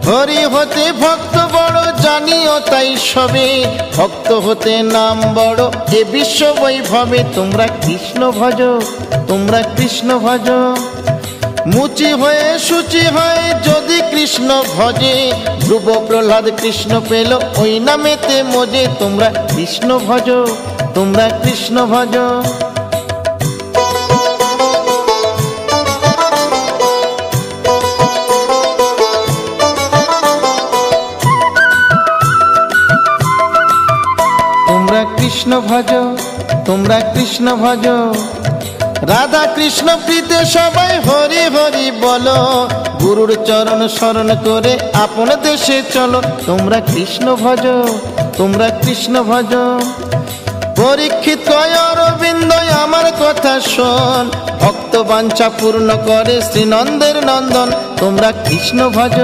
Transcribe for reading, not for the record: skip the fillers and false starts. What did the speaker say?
হরি হতে ভক্ত বড় জানিও তাই সবে, ভক্ত হতে নাম বড় এ বিশ্ব বৈভবে। তোমরা কৃষ্ণ ভজ, তোমরা কৃষ্ণ ভজ। মুচি হয়ে শুচি হয়ে যদি কৃষ্ণ ভজে, ধ্রুব প্রহ্লাদ কৃষ্ণ পেল ওই নামেতে মজে। তোমরা কৃষ্ণ ভজ, তোমরা কৃষ্ণ ভজ। তোমরা কৃষ্ণ ভজ, তোমরা কৃষ্ণ ভজ। রাধা কৃষ্ণ প্রীতে সবাই হরি হরি বলো, গুরুর চরণ শরণ করে আপন দেশে চলো। তোমরা কৃষ্ণ ভজ, তোমরা কৃষ্ণ ভজ। পরীক্ষিত কয় অরবিন্দ আমার কথা শোন, ভক্ত বাঞ্ছা পূর্ণ করে শ্রীনন্দের নন্দন। তোমরা কৃষ্ণ ভজ,